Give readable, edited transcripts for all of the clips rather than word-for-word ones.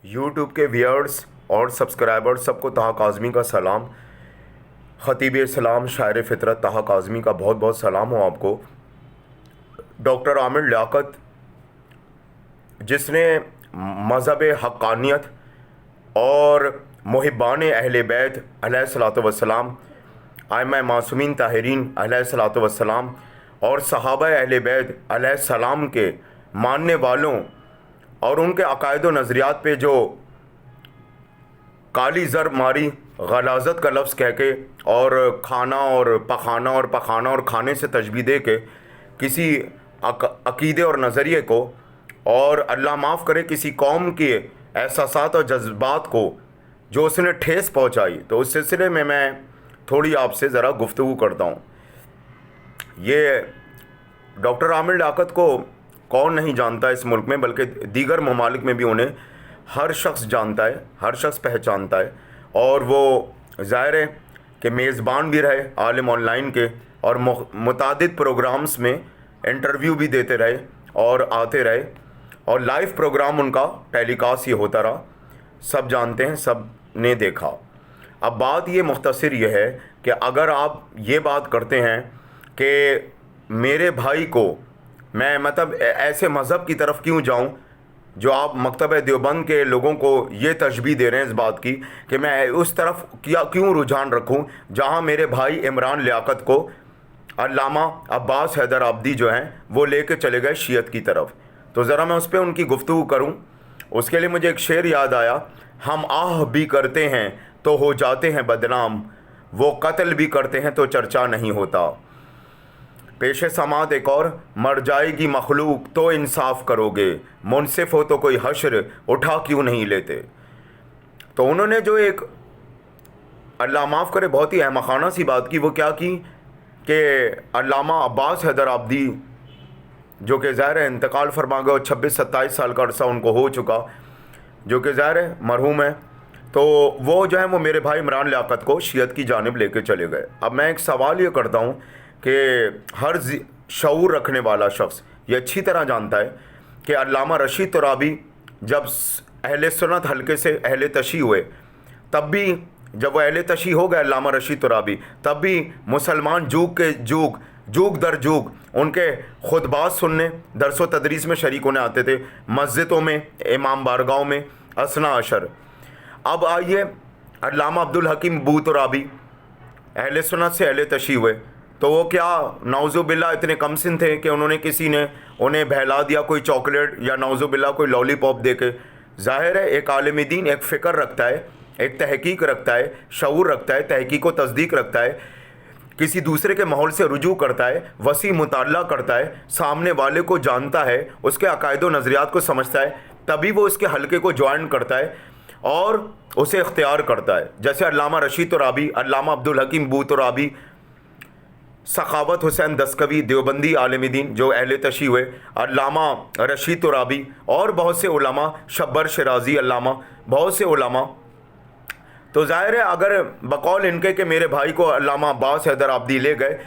YouTube के viewers और subscribers सबको ताहा काज़मी का सलाम। ख़तीब इस्लाम शायर फ़ितरत ताहा काज़मी का बहुत बहुत सलाम हो आपको। डॉक्टर आमिर लियाकत, जिसने मज़हब हक़ानियत और मुहिब्बान अहले बैत अलैहिस्सलातु वस्सलाम, आइम्मा मासूमीन ताहिरीन अलैहिस्सलातु वस्सलाम और सहाबा अहले बैत अलैहिस्सलाम के मानने वालों और उनके अकायद व नज़रियात पे जो काली ज़र मारी, गलाज़त का लफ्ज़ कह के और खाना और पखाना और खाने से तशबीह दे के किसी अक़ीदे और नज़रिए को और अल्लाह माफ़ करे किसी कौम के एहसासात और जज्बात को जो उसने ठेस पहुंचाई, तो उस सिलसिले में मैं थोड़ी आपसे ज़रा गुफ्तगू करता हूँ। ये डॉक्टर आमिर लियाकत को कौन नहीं जानता इस मुल्क में, बल्कि दीगर ममालिक में भी उन्हें हर शख्स जानता है, हर शख्स पहचानता है। और वो ज़ाहिर है कि मेज़बान भी रहे आलिम ऑनलाइन के और मुतादिद प्रोग्राम्स में इंटरव्यू भी देते रहे और आते रहे और लाइव प्रोग्राम उनका टेलीकास्ट ये होता रहा। सब जानते हैं, सब ने देखा। अब बात ये मुख्तसर ये है कि अगर आप ये बात करते हैं कि मेरे भाई को मैं मतलब ऐसे मज़हब की तरफ क्यों जाऊं जो आप मकतब देवबंद के लोगों को ये तशबीह दे रहे हैं इस बात की कि मैं उस तरफ क्यों रुझान रखूं जहां मेरे भाई इमरान लियाकत को अल्लामा अब्बास हैदर आबदी जो हैं वो लेके चले गए शियत की तरफ। तो ज़रा मैं उस पर उनकी गुफ्तगू करूं। उसके लिए मुझे एक शेर याद आया, हम आह भी करते हैं तो हो जाते हैं बदनाम, वो कत्ल भी करते हैं तो चर्चा नहीं होता। पेशे समात एक और, मर जाएगी मखलूक तो इंसाफ करोगे, मुनसिफ हो तो कोई हश्र उठा क्यों नहीं लेते। तो उन्होंने जो एक अल्लाह माफ़ करे बहुत ही अहमखाना सी बात की, वो क्या की कि अल्लामा अब्बास हैदर आबदी जो कि ज़ाहिर है इंतकाल फरमा गए और 26-27 साल का अरसा उनको हो चुका, जो कि ज़ाहिर है मरहूम है, तो वो जो है वो मेरे भाई इमरान लियाकत को शियत की जानिब लेके चले गए। अब मैं एक सवाल ये करता हूँ कि हर शऊर रखने वाला शख्स ये अच्छी तरह जानता है कि अल्लामा रशीद तुराबी जब अहले सुन्नत हल्के से अहले तशी हुए, तब भी जब वो अहले तशी हो गए अल्लामा रशीद तुराबी, तब भी मुसलमान जूग दर जूग उनके खुतबात सुनने, दरस व तदरीस में शरीक होने आते थे, मस्जिदों में, इमाम बारगाहों में असना अशर। अब आइए अल्लामा अब्दुल हकीम बू तुराबी अहले सुन्नत से अहले तशी हुए, तो वो क्या नौजुबिल्ला इतने कमसिन थे कि उन्होंने किसी ने उन्हें बहला दिया कोई चॉकलेट या नौजुबिल्ला कोई लॉलीपॉप दे के। ज़ाहिर है एक आलिम दीन एक फ़िक्र रखता है, एक तहकीक रखता है, शऊर रखता है, तहकीक व तस्दीक रखता है, किसी दूसरे के माहौल से रुजू करता है, वसी मुताला करता है, सामने वाले को जानता है, उसके अकायद व नज़रियात को समझता है, तभी वो इसके हल्के को ज्वाइन करता है और उसे इख्तियार करता है। जैसे अल्लामा रशीद तुराबी, अल्लामा अब्दुल हकीम बू तुराबी, सखावत हुसैन दस्तगवी देवबंदी आलिम दीन जो अहले तशी हुए, अल्लामा रशीद तुराबी और बहुत से उलमा, शब्बर शिराजी अल्लामा, बहुत से उलमा। तो ज़ाहिर है अगर बकौल इनके कि मेरे भाई को अल्लामा अब्बास हैदर आबदी ले गए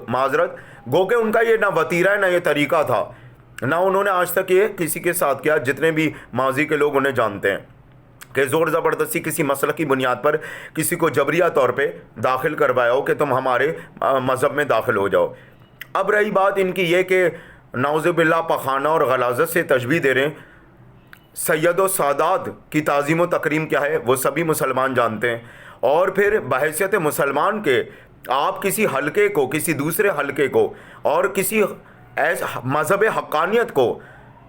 माजरत गो के उनका ये ना वतीरा है ना ये तरीक़ा था, ना उन्होंने आज तक ये किसी के साथ किया, जितने भी माजी के लोग उन्हें जानते हैं कि ज़ोर ज़बरदस्ती किसी मसलक की बुनियाद पर किसी को जबरिया तौर पे दाखिल करवाया हो कि तुम हमारे मज़हब में दाखिल हो जाओ। अब रही बात इनकी ये कि नाउज़ुबिल्लाह पखाना और गलाज़त से तशबीह दे रहे हैं। सैयद व सादात की ताज़ीम व तकरीम क्या है वो सभी मुसलमान जानते हैं, और फिर बहैसियत मुसलमान के आप किसी हलके को, किसी दूसरे हलके को और किसी मज़हब हक़ानियत को,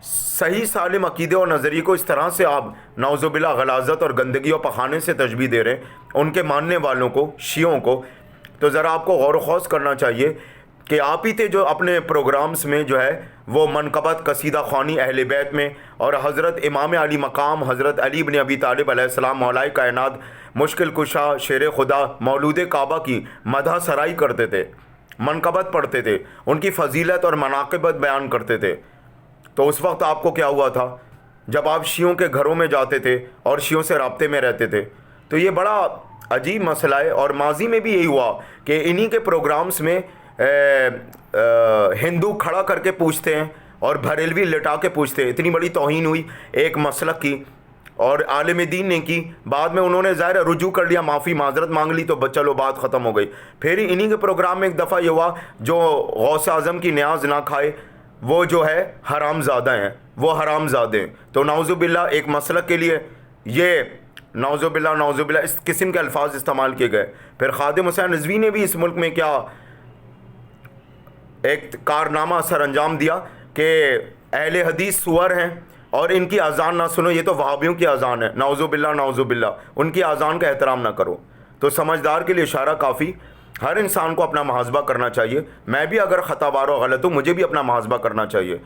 सही सालिम अक़ीदे और नज़रिए को इस तरह से आप नौज़ुबिल्लाह गलाज़त और गंदगी और पखाने से तशबीह दे रहे हैं उनके मानने वालों को, शियों को। तो ज़रा आपको गौर व खौस करना चाहिए कि आप ही थे जो अपने प्रोग्राम्स में जो है वो मनक़बत कसीदा ख़्वानी अहले बैत में और हज़रत इमाम अली मकाम हज़रत अली इब्न अबी तालिब अलैहिस्सलाम मौलाए कायनात मुश्किल कुशा शेर खुदा मौलूद काबा की मदह सराई करते थे, मनक़बत पढ़ते थे, उनकी फ़जीलत और मनाक़िबत बयान करते थे। तो उस वक्त आपको क्या हुआ था जब आप शियों के घरों में जाते थे और शियों से राब्ते में रहते थे? तो ये बड़ा अजीब मसला है और माजी में भी यही हुआ कि इन्हीं के प्रोग्राम्स में हिंदू खड़ा करके पूछते हैं اور بریلوی لٹا کے پوچھتے. اتنی بڑی توہین ہوئی ایک مسلک کی اور عالم دین نے کی. بعد میں انہوں نے ظاہر رجوع کر لیا, معافی معذرت مانگ لی, تو چلو بات ختم ہو گئی. پھر انہی کے پروگرام میں ایک دفعہ یہ ہوا, جو غوث اعظم کی نیاز نہ کھائے وہ جو ہے حرام زادہ ہیں, وہ حرام زادے ہیں. تو نعوذ باللہ ایک مسلک کے لیے یہ نعوذ باللہ اس قسم کے الفاظ استعمال کیے گئے. پھر خادم حسین رضوی نے بھی اس ملک میں کیا ایک کارنامہ سر انجام دیا کہ اہل حدیث سور ہیں اور ان کی اذان نہ سنو, یہ تو وہابیوں کی اذان ہے. نعوذ باللہ ان کی اذان کا احترام نہ کرو. تو سمجھدار کے لیے اشارہ کافی. ہر انسان کو اپنا محاسبہ کرنا چاہیے. میں بھی اگر خطا وار و غلط ہوں, مجھے بھی اپنا محاسبہ کرنا چاہیے.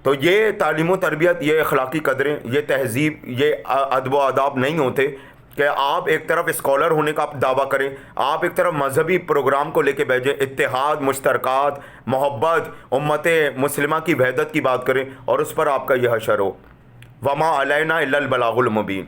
تو یہ تعلیم و تربیت, یہ اخلاقی قدریں, یہ تہذیب, یہ ادب و آداب نہیں ہوتے کہ آپ ایک طرف اسکالر ہونے کا دعویٰ کریں, آپ ایک طرف مذہبی پروگرام کو لے کے بیٹھیں, اتحاد, مشترکات, محبت, امت مسلمہ کی وحدت کی بات کریں اور اس پر آپ کا یہ حشر ہو. وما علینا الا البلاغ المبین.